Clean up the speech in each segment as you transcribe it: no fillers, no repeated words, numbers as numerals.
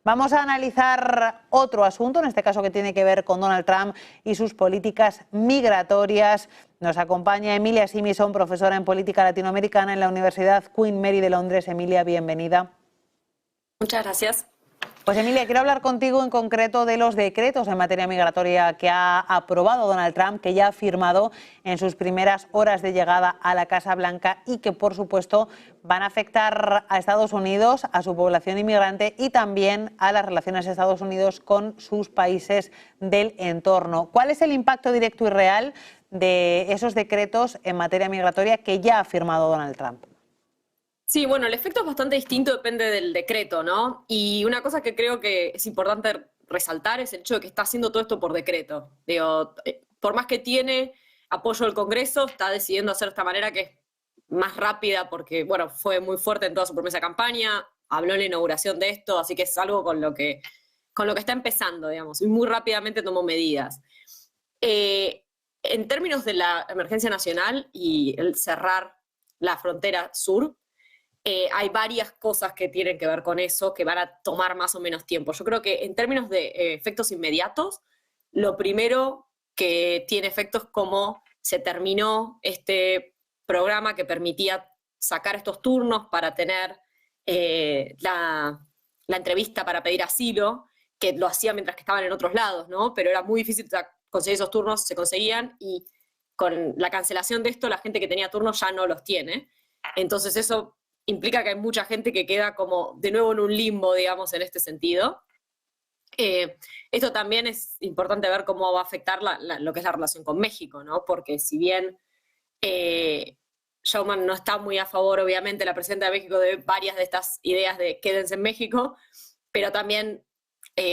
Vamos a analizar otro asunto, en este caso que tiene que ver con Donald Trump y sus políticas migratorias. Nos acompaña Emilia Simison, profesora en política latinoamericana en la Universidad Queen Mary de Londres. Emilia, bienvenida. Muchas gracias. Pues Emilia, quiero hablar contigo en concreto de los decretos en materia migratoria que ha aprobado Donald Trump, que ya ha firmado en sus primeras horas de llegada a la Casa Blanca y que, por supuesto, van a afectar a Estados Unidos, a su población inmigrante y también a las relaciones de Estados Unidos con sus países del entorno. ¿Cuál es el impacto directo y real de esos decretos en materia migratoria que ya ha firmado Donald Trump? Sí, bueno, el efecto es bastante distinto, depende del decreto, ¿no? Y una cosa que creo que es importante resaltar es el hecho de que está haciendo todo esto por decreto. Digo, por más que tiene apoyo del Congreso, está decidiendo hacer de esta manera que es más rápida porque, bueno, fue muy fuerte en toda su promesa campaña, habló en la inauguración de esto, así que es algo con lo que está empezando, digamos, y muy rápidamente tomó medidas. En términos de la emergencia nacional y el cerrar la frontera sur, hay varias cosas que tienen que ver con eso, que van a tomar más o menos tiempo. Yo creo que en términos de efectos inmediatos, lo primero que tiene efectos como se terminó este programa que permitía sacar estos turnos para tener la entrevista para pedir asilo, que lo hacía mientras que estaban en otros lados, ¿no? Pero era muy difícil conseguir esos turnos, se conseguían, y con la cancelación de esto, la gente que tenía turnos ya no los tiene. Entonces eso implica que hay mucha gente que queda como de nuevo en un limbo, digamos, en este sentido. Esto también es importante ver cómo va a afectar lo que es la relación con México, ¿no? Porque si bien Sheinbaum no está muy a favor, obviamente, la presidenta de México, de varias de estas ideas de quédense en México, pero también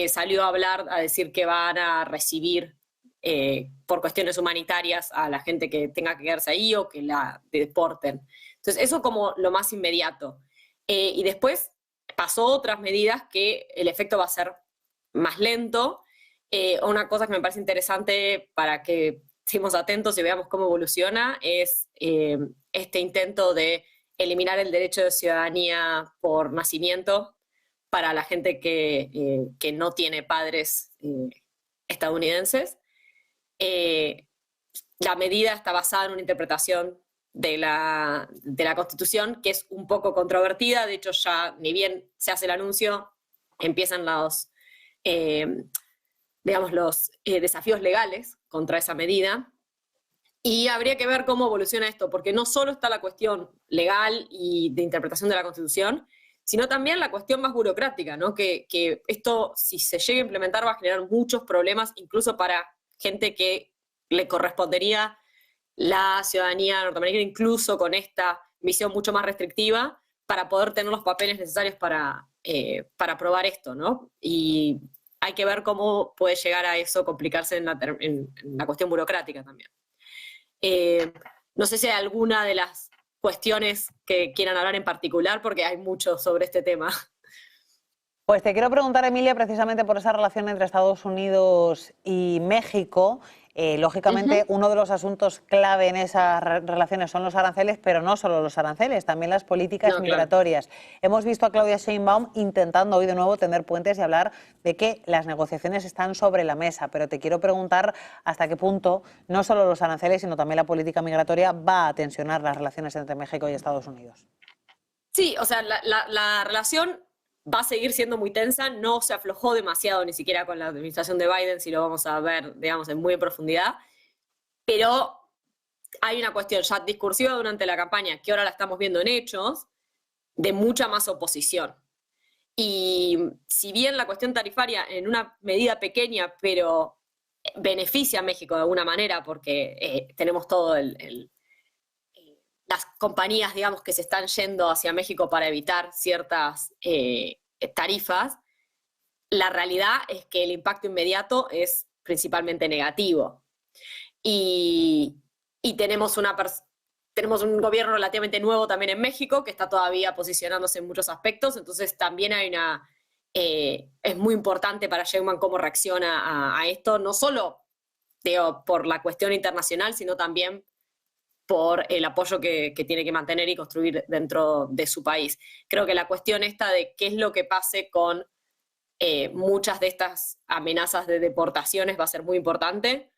salió a hablar, a decir que van a recibir por cuestiones humanitarias a la gente que tenga que quedarse ahí o que la deporten. Entonces, eso como lo más inmediato. Y después pasó otras medidas que el efecto va a ser más lento. Una cosa que me parece interesante para que estemos atentos y veamos cómo evoluciona es este intento de eliminar el derecho de ciudadanía por nacimiento para la gente que no tiene padres estadounidenses. La medida está basada en una interpretación de la Constitución, que es un poco controvertida. De hecho, ya ni bien se hace el anuncio, empiezan los desafíos legales contra esa medida. Y habría que ver cómo evoluciona esto, porque no solo está la cuestión legal y de interpretación de la Constitución, sino también la cuestión más burocrática, ¿no? Que esto, si se llega a implementar, va a generar muchos problemas, incluso para gente que le correspondería la ciudadanía norteamericana, incluso con esta visión mucho más restrictiva, para poder tener los papeles necesarios para aprobar esto, ¿no? Y hay que ver cómo puede llegar a eso, complicarse en la cuestión burocrática también. No sé si hay alguna de las cuestiones que quieran hablar en particular, porque hay mucho sobre este tema. Pues te quiero preguntar, Emilia, precisamente por esa relación entre Estados Unidos y México. Lógicamente, uno de los asuntos clave en esas relaciones son los aranceles, pero no solo los aranceles, también las políticas migratorias. Claro. Hemos visto a Claudia Sheinbaum intentando hoy de nuevo tender puentes y hablar de que las negociaciones están sobre la mesa, pero te quiero preguntar hasta qué punto no solo los aranceles, sino también la política migratoria va a tensionar las relaciones entre México y Estados Unidos. Sí, o sea, la relación va a seguir siendo muy tensa, no se aflojó demasiado ni siquiera con la administración de Biden, si lo vamos a ver, digamos, en muy profundidad, pero hay una cuestión ya discursiva durante la campaña, que ahora la estamos viendo en hechos, de mucha más oposición. Y si bien la cuestión tarifaria en una medida pequeña, pero beneficia a México de alguna manera, porque tenemos todo las compañías, digamos, que se están yendo hacia México para evitar ciertas tarifas, la realidad es que el impacto inmediato es principalmente negativo. Y tenemos un gobierno relativamente nuevo también en México, que está todavía posicionándose en muchos aspectos, entonces también hay es muy importante para Sheinbaum cómo reacciona a esto, no solo por la cuestión internacional, sino también por el apoyo que tiene que mantener y construir dentro de su país. Creo que la cuestión esta de qué es lo que pase con muchas de estas amenazas de deportaciones va a ser muy importante.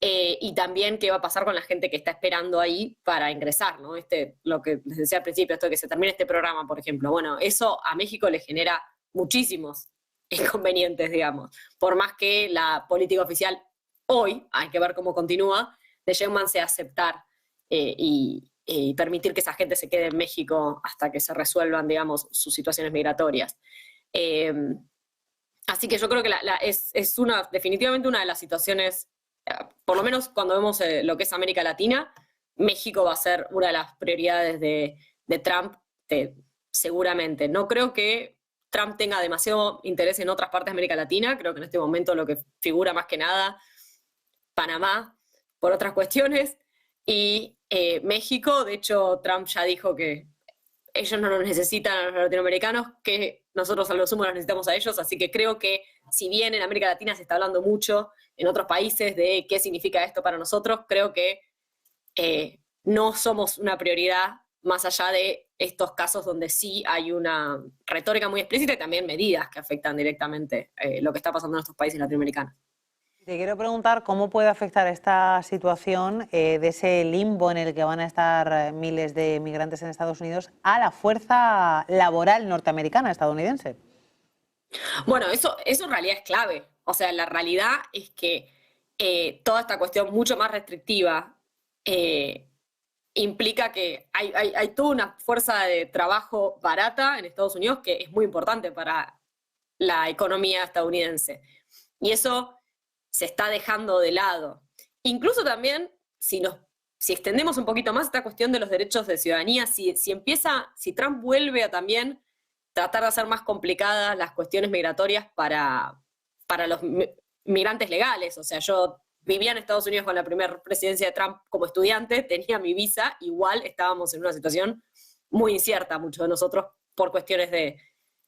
Y también qué va a pasar con la gente que está esperando ahí para ingresar, ¿no? Lo que les decía al principio, esto de que se termine este programa, por ejemplo. Bueno, eso a México le genera muchísimos inconvenientes, digamos. Por más que la política oficial hoy, hay que ver cómo continúa, de Sheinbaum sea aceptar y permitir que esa gente se quede en México hasta que se resuelvan, digamos, sus situaciones migratorias. Así que yo creo que es definitivamente una de las situaciones, por lo menos cuando vemos lo que es América Latina, México va a ser una de las prioridades de Trump, seguramente. No creo que Trump tenga demasiado interés en otras partes de América Latina, creo que en este momento lo que figura más que nada, Panamá, por otras cuestiones, y México. De hecho, Trump ya dijo que ellos no nos necesitan a los latinoamericanos, que nosotros a lo sumo los necesitamos a ellos, así que creo que si bien en América Latina se está hablando mucho en otros países de qué significa esto para nosotros, creo que no somos una prioridad más allá de estos casos donde sí hay una retórica muy explícita y también medidas que afectan directamente lo que está pasando en estos países latinoamericanos. Te quiero preguntar cómo puede afectar esta situación de ese limbo en el que van a estar miles de migrantes en Estados Unidos a la fuerza laboral norteamericana, estadounidense. Bueno, eso en realidad es clave. O sea, la realidad es que toda esta cuestión mucho más restrictiva implica que hay toda una fuerza de trabajo barata en Estados Unidos que es muy importante para la economía estadounidense. Y eso se está dejando de lado. Incluso también, si extendemos un poquito más esta cuestión de los derechos de ciudadanía, si Trump vuelve a también tratar de hacer más complicadas las cuestiones migratorias para los migrantes legales. O sea, yo vivía en Estados Unidos con la primera presidencia de Trump como estudiante, tenía mi visa, igual estábamos en una situación muy incierta, muchos de nosotros, por cuestiones de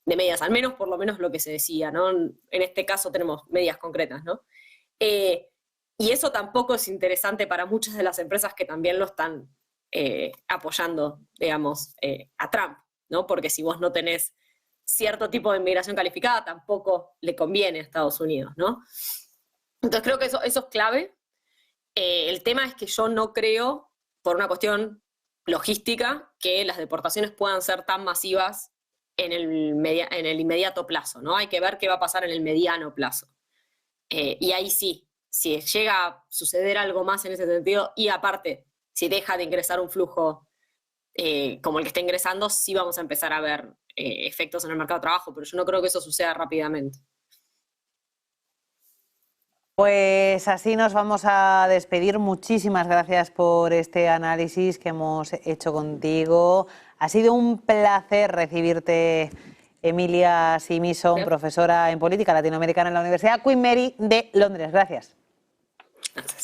medidas, al menos por lo menos lo que se decía, ¿no? En este caso tenemos medidas concretas, ¿no? Y eso tampoco es interesante para muchas de las empresas que también lo están apoyando, digamos, a Trump, ¿no? Porque si vos no tenés cierto tipo de inmigración calificada, tampoco le conviene a Estados Unidos, ¿no? Entonces creo que eso es clave. El tema es que yo no creo, por una cuestión logística, que las deportaciones puedan ser tan masivas en el inmediato plazo, ¿no? Hay que ver qué va a pasar en el mediano plazo. Y ahí sí, si llega a suceder algo más en ese sentido, y aparte, si deja de ingresar un flujo como el que está ingresando, sí vamos a empezar a ver efectos en el mercado de trabajo, pero yo no creo que eso suceda rápidamente. Pues así nos vamos a despedir. Muchísimas gracias por este análisis que hemos hecho contigo. Ha sido un placer recibirte, Emilia Simison, profesora en política latinoamericana en la Universidad Queen Mary de Londres. Gracias. Gracias.